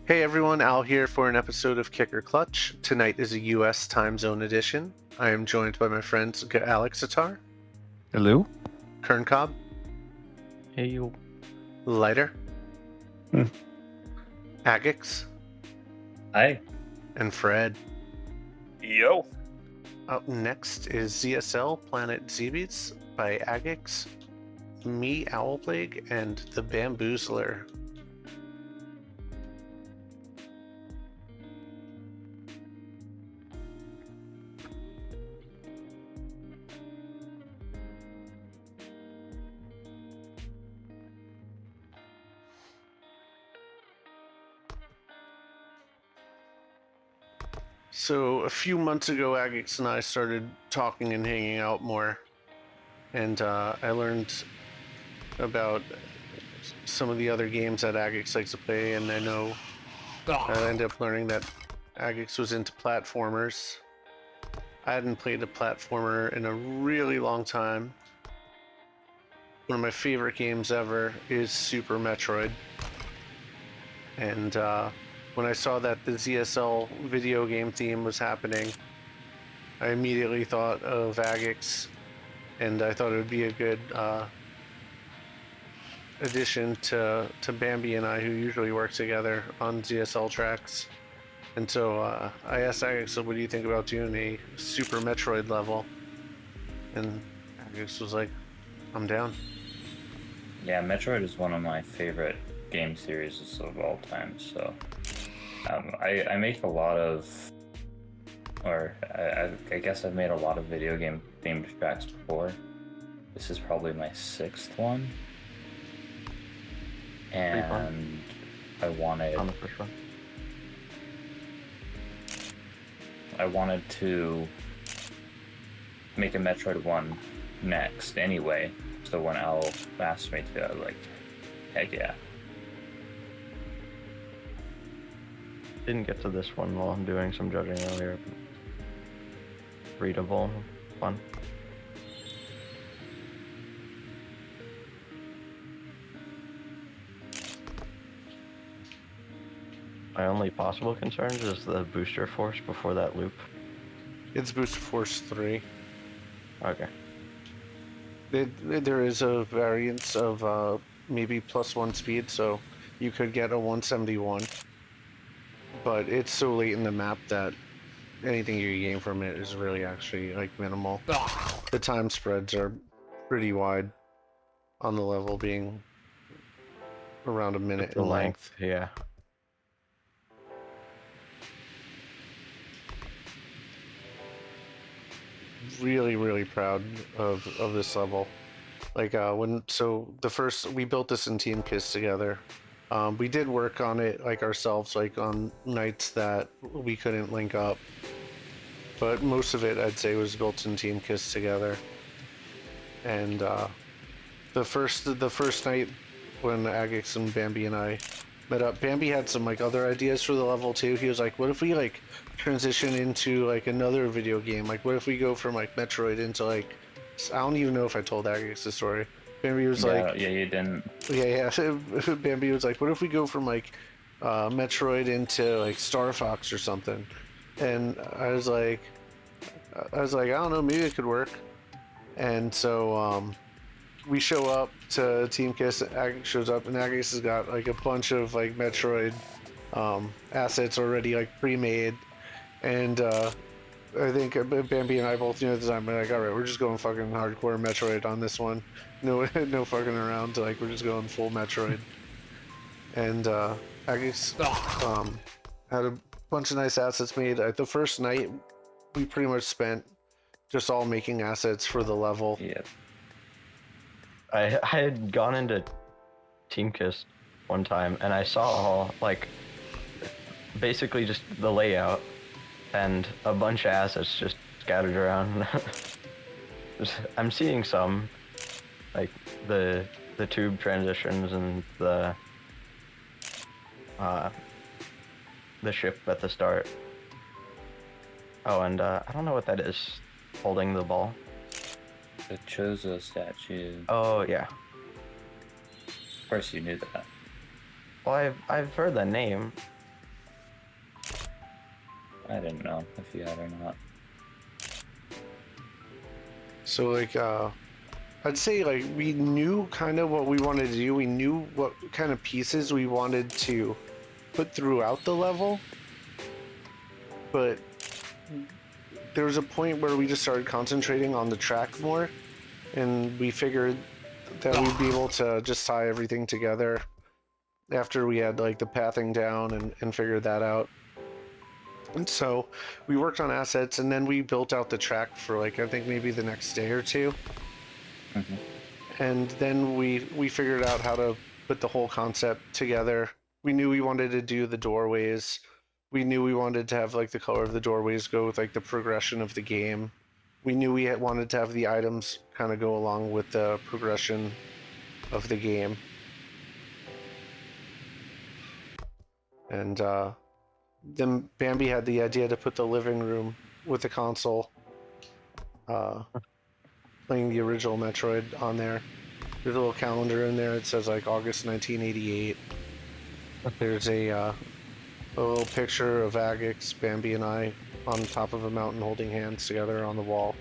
Hey everyone, Al here for an episode of Kicker Clutch. Tonight is a US time zone edition. I am joined by my friends GuAlexItar, Hello? Kernkob, Hey, you. Lighter, Agix, Hi. and Fred. Yo. Up next is ZSL Planet Zebes by agix, me, OwlPlague, and TheBamboozler. So a few months ago, Agix and I started talking and hanging out more, and I learned about some of the other games that Agix likes to play, and I ended up learning that Agix was into platformers. I hadn't played a platformer in a really long time. One of my favorite games ever is Super Metroid, and when I saw that the ZSL video game theme was happening, I immediately thought of agix, and I thought it would be a good addition to Bambi and I, who usually work together on ZSL tracks. And so I asked agix, so what do you think about doing a Super Metroid level? And agix was like, I'm down. Yeah, Metroid is one of my favorite game series of all time, so I make a lot of, or I guess I've made a lot of video game themed tracks before. This is probably my 6th one, and I wanted On the first one. I wanted to make a Metroid one next anyway, so when Al asked me to, I was like, heck yeah. Didn't get to this one while I'm doing some judging earlier. Readable, fun. My only possible concerns is the booster force before that loop. It's Booster Force 3. Okay. There is a variance of maybe +1 speed, so you could get a 171. But it's so late in the map that anything you gain from it is really actually like minimal. The time spreads are pretty wide on the level, being around a minute The in length. yeah. Really proud of this level. Like we built this in Teamkist together. We did work on it like ourselves, like on nights that we couldn't link up, but most of it I'd say was built in Teamkist together. And the first night when agix and Bambi and I met up, Bambi had some like other ideas for the level too. He was like, what if we like transition into like another video game? Like what if we go from like Metroid into like, I don't even know if I told agix the story. Bambi was like, yeah, you didn't. yeah. Bambi was like, what if we go from like Metroid into like Star Fox or something? And I was like, I don't know, maybe it could work. And so we show up to Teamkist, agix shows up, and agix has got like a bunch of like Metroid assets already like pre-made, and I think Bambi and I both knew at the time, like, all right, we're just going fucking hardcore Metroid on this one. No, no fucking around. Like, we're just going full Metroid. And agix had a bunch of nice assets made. The first night, we pretty much spent just all making assets for the level. Yep. I had gone into Teamkist one time and I saw like basically just the layout and a bunch of assets just scattered around. I'm seeing some, like the tube transitions and the ship at the start. Oh, and I don't know what that is holding the ball. The Chozo statue. Oh yeah. Of course you knew that. Well, I've heard that name. I didn't know if you had or not. So like, I'd say like we knew kind of what we wanted to do. We knew what kind of pieces we wanted to put throughout the level, but there was a point where we just started concentrating on the track more, and we figured that we'd be able to just tie everything together after we had like the pathing down and figured that out. And so we worked on assets, and then we built out the track for like I think maybe the next day or two. Mm-hmm. And then we figured out how to put the whole concept together. We knew we wanted to do the doorways. We knew we wanted to have like the color of the doorways go with like the progression of the game. We knew we wanted to have the items kind of go along with the progression of the game. And then Bambi had the idea to put the living room with the console, playing the original Metroid on there. There's a little calendar in there. It says like August 1988. There's a little picture of Agix, Bambi, and I on top of a mountain holding hands together on the wall.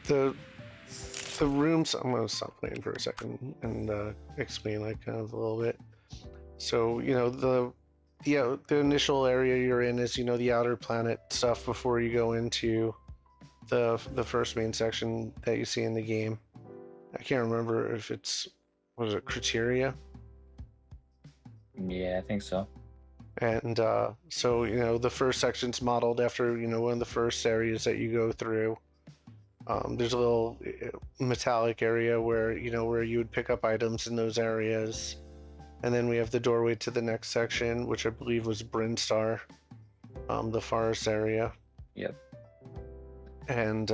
The rooms. I'm gonna stop playing for a second and explain like kind of a little bit. So you know the initial area you're in is the outer planet stuff before you go into the first main section that you see in the game. I can't remember if was it Criteria? Yeah, I think so. And so the first section's modeled after one of the first areas that you go through. There's a little metallic area where you would pick up items in those areas. And then we have the doorway to the next section, which I believe was Brinstar, the forest area. Yep. And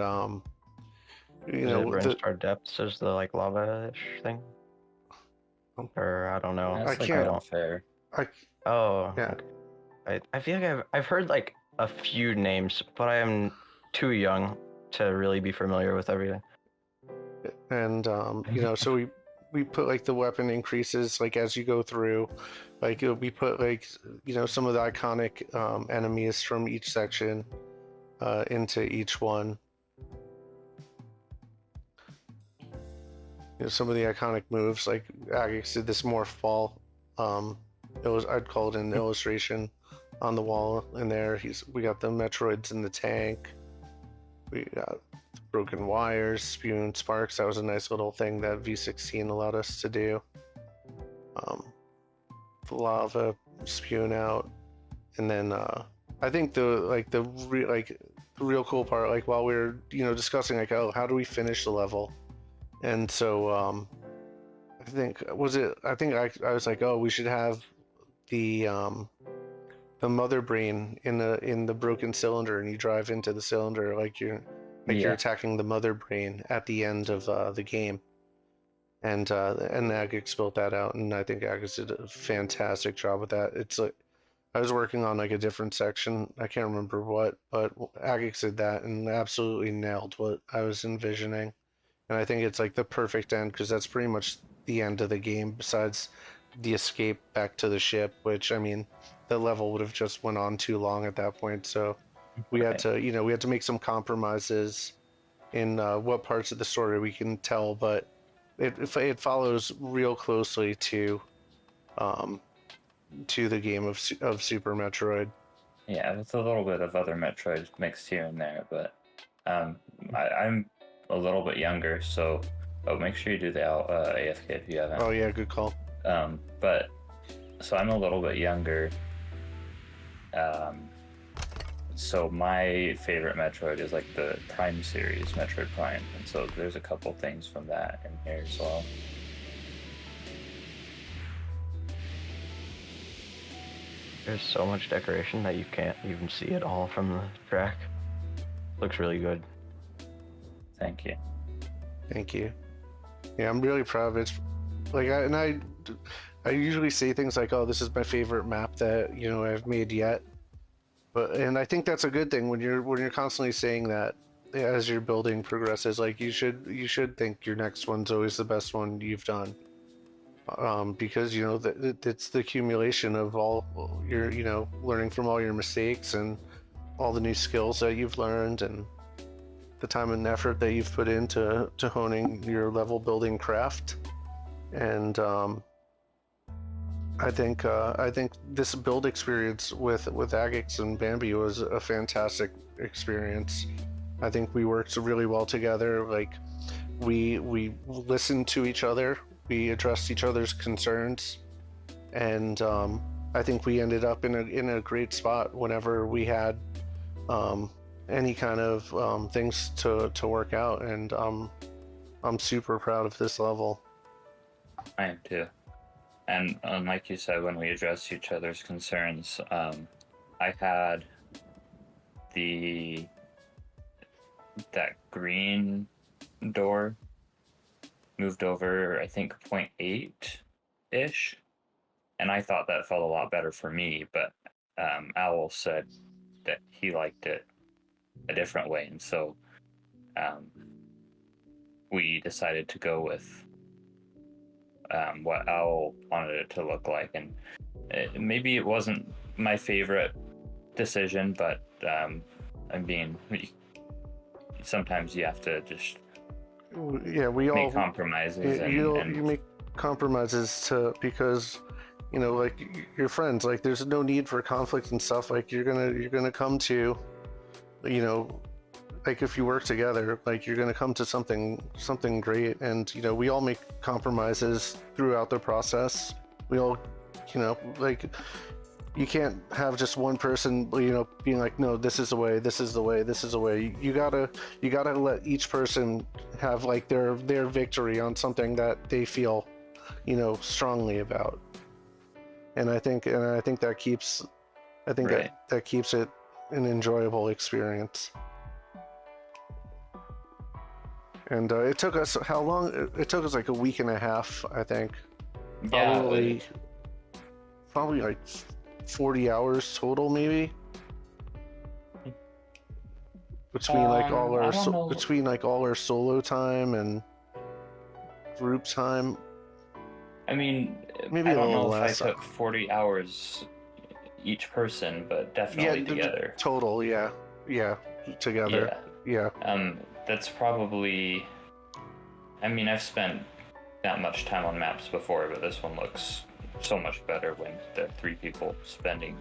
Brinstar Depths is the like lava-ish thing, or I don't know. That's I can't. Not fair. Oh, yeah. Okay. I feel like I've heard like a few names, but I am too young to really be familiar with everything. And so we put like the weapon increases like as you go through, like we put like some of the iconic enemies from each section into each one. Some of the iconic moves, like Agix did this morph ball. I'd call it an illustration on the wall in there. We got the Metroids in the tank. We got broken wires, spewing sparks. That was a nice little thing that V16 allowed us to do. The lava spewing out, and then I think the real cool part, like while we were discussing like, oh, how do we finish the level, and so I think I was like, oh, we should have the mother brain in the broken cylinder, and you drive into the cylinder like you're attacking the mother brain at the end of the game. And Agix built that out, and I think Agix did a fantastic job with that. It's like I was working on like a different section, I can't remember what, but Agix did that and absolutely nailed what I was envisioning. And I think it's like the perfect end, because that's pretty much the end of the game, besides the escape back to the ship, which I mean the level would have just went on too long at that point. So we had to make some compromises in what parts of the story we can tell, but it follows real closely to the game of Super Metroid. Yeah, with a little bit of other Metroid mixed here and there, but I'm a little bit younger, so make sure you do the AFK if you haven't. Oh yeah, good call. But so I'm a little bit younger. So my favorite Metroid is like the Prime series, Metroid Prime, and so there's a couple things from that in here as well. There's so much decoration that you can't even see it all from the track. Looks really good. Thank you. Thank you. Yeah, I'm really proud of it. Like, I usually say things like, "Oh, this is my favorite map that I've made yet," and I think that's a good thing when you're constantly saying that as your building progresses, like you should think your next one's always the best one you've done. Because you know that it's the accumulation of all your, you know, learning from all your mistakes and all the new skills that you've learned and the time and effort that you've put into honing your level building craft. And I think this build experience with Agix and Bambi was a fantastic experience. I think we worked really well together. Like we listened to each other, we addressed each other's concerns, and I think we ended up in a great spot whenever we had any kind of things to work out. And I'm super proud of this level. I am too. And like you said, when we addressed each other's concerns, I had that green door moved over, I think 0.8-ish, and I thought that felt a lot better for me, but Owl said that he liked it a different way, and so we decided to go with what Owl wanted it to look like. And maybe it wasn't my favorite decision, but sometimes you have to just make compromises. You make compromises because, you know, like your friends, like there's no need for conflict and stuff. Like you're gonna come to, you know, like if you work together, like you're gonna come to something great. And you know, we all make compromises throughout the process. We all, you know, like you can't have just one person, you know, being like, no, this is the way, this is the way, this is the way. You gotta let each person have like their victory on something that they feel, you know, strongly about. And I think that keeps, that keeps it an enjoyable experience. And it took us how long? It took us like a week and a half, I think. Yeah, Probably like 40 hours total, maybe. Between like all our solo time and group time. I mean, maybe I don't know less. if I took 40 hours each person, but definitely together. Total, yeah, together, yeah. That's probably. I mean, I've spent that much time on maps before, but this one looks so much better when there are 3 people spending.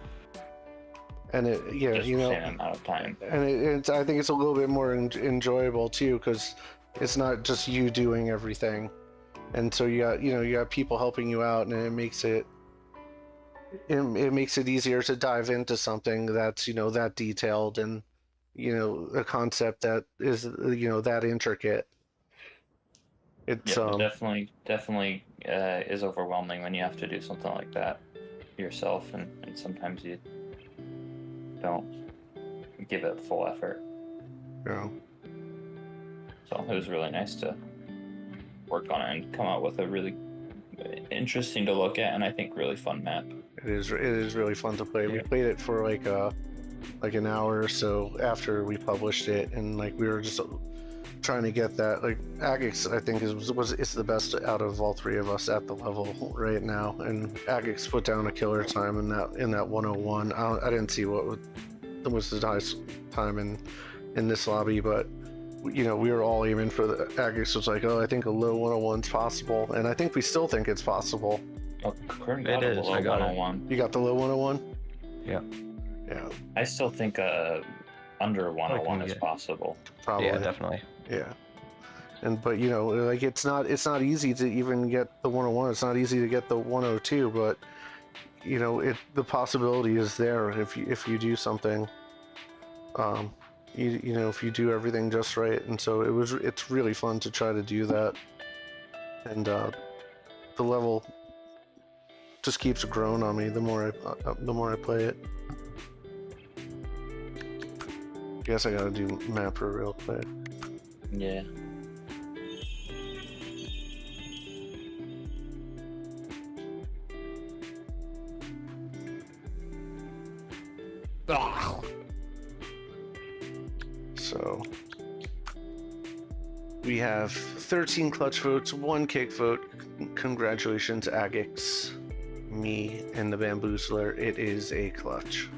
And it, yeah, just you know, the same amount of time. And I think it's a little bit more enjoyable too, because it's not just you doing everything, and so you got people helping you out, and it makes it easier to dive into something that's, you know, that detailed, and you know, a concept that is, you know, that intricate. It's definitely is overwhelming when you have to do something like that yourself, and sometimes you don't give it full effort. Yeah. So it was really nice to work on it and come out with a really interesting to look at, and I think really fun map. It is really fun to play. Yeah. We played it for like an hour or so after we published it, and like we were just trying to get that. Like Agix, I think is the best out of all 3 of us at the level right now, and Agix put down a killer time in that 101. I didn't see what was the highest time in this lobby, but you know, we were all aiming for the Agix was like, oh, I think a low 101's possible, and I think we still think it's possible. Oh, it is. I got 101. You got the low 101? Yeah. Yeah. I still think under 101 is possible. Probably. Yeah, definitely. Yeah. But you know, like it's not easy to even get the 101. It's not easy to get the 102, but you know, the possibility is there if you do something. You know, if you do everything just right. And so it's really fun to try to do that. And the level just keeps growing on me the more I play it. Guess I gotta do mapper real quick. Yeah. So We have 13 clutch votes, 1 kick vote. Congratulations, Agix, me, and the Bamboozler. It is a clutch.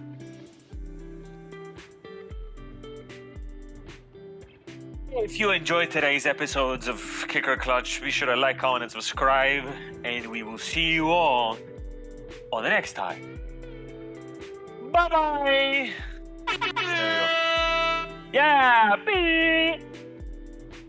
If you enjoyed today's episodes of Kicker Clutch, be sure to like, comment, and subscribe. And we will see you all on the next time. Bye-bye! There you go. Yeah! Beep!